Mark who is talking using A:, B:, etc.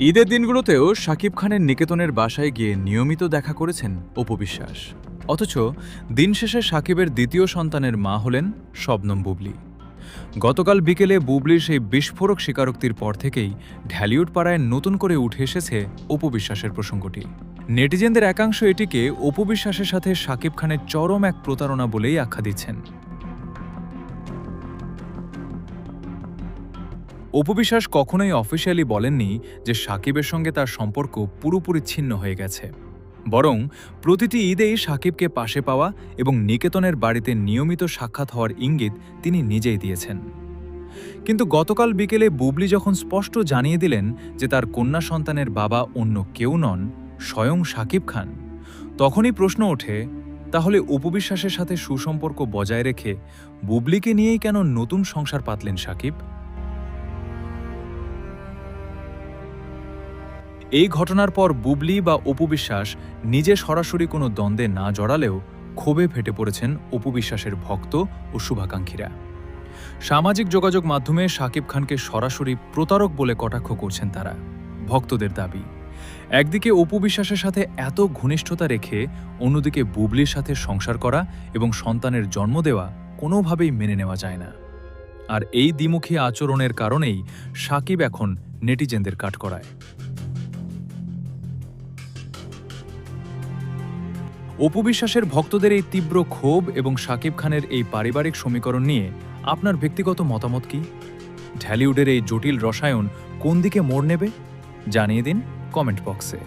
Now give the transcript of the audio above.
A: ঈদের দিনগুলোতেও শাকিব খানের নিকেতনের বাসায় গিয়ে নিয়মিত দেখা করেছেন অপু বিশ্বাস। অথচ দিন শেষে শাকিবের দ্বিতীয় সন্তানের মা হলেন শবনম বুবলী। গতকাল বিকেলে বুবলীর সেই বিস্ফোরক স্বীকারোক্তির পর থেকেই ঢালিউড পাড়ায় নতুন করে উঠে এসেছে অপু বিশ্বাসের প্রসঙ্গটি। নেটিজেনদের একাংশ এটিকে অপু বিশ্বাসের সাথে শাকিব খানের চরম এক প্রতারণা বলেই আখ্যা দিচ্ছেন। অপু বিশ্বাস কখনোই অফিসিয়ালি বলেননি যে শাকিবের সঙ্গে তার সম্পর্ক পুরোপুরি ছিন্ন হয়ে গেছে। বরং প্রতিটি ঈদেই শাকিবকে পাশে পাওয়া এবং নিকেতনের বাড়িতে নিয়মিত সাক্ষাৎ হওয়ার ইঙ্গিত তিনি নিজেই দিয়েছেন। কিন্তু গতকাল বিকেলে বুবলী যখন স্পষ্ট জানিয়ে দিলেন যে তার কন্যা সন্তানের বাবা অন্য কেউ নন, স্বয়ং শাকিব খান, তখনই প্রশ্ন ওঠে, তাহলে অপু বিশ্বাসের সাথে সুসম্পর্ক বজায় রেখে বুবলীকে নিয়েই কেন নতুন সংসার পাতলেন শাকিব? এই ঘটনার পর বুবলী বা অপু বিশ্বাস নিজে সরাসরি কোনো দ্বন্দ্বে না জড়ালেও ক্ষোভে ফেটে পড়েছেন অপু বিশ্বাসের ভক্ত ও শুভাকাঙ্ক্ষীরা। সামাজিক যোগাযোগ মাধ্যমে শাকিব খানকে সরাসরি প্রতারক বলে কটাক্ষ করছেন তারা। ভক্তদের দাবি, একদিকে অপু বিশ্বাসের সাথে এত ঘনিষ্ঠতা রেখে অন্যদিকে বুবলীর সাথে সংসার করা এবং সন্তানের জন্ম দেওয়া কোনোভাবেই মেনে নেওয়া যায় না। আর এই দ্বিমুখী আচরণের কারণেই শাকিব এখন নেটিজেনদের কাঠগড়ায়। অপু বিশ্বাসের ভক্তদের এই তীব্র ক্ষোভ এবং শাকিব খানের এই পারিবারিক সমীকরণ নিয়ে আপনার ব্যক্তিগত মতামত কি? ঢালিউডের এই জটিল রসায়ন কোন দিকে মোড় নেবে জানিয়ে দিন কমেন্ট বক্সে।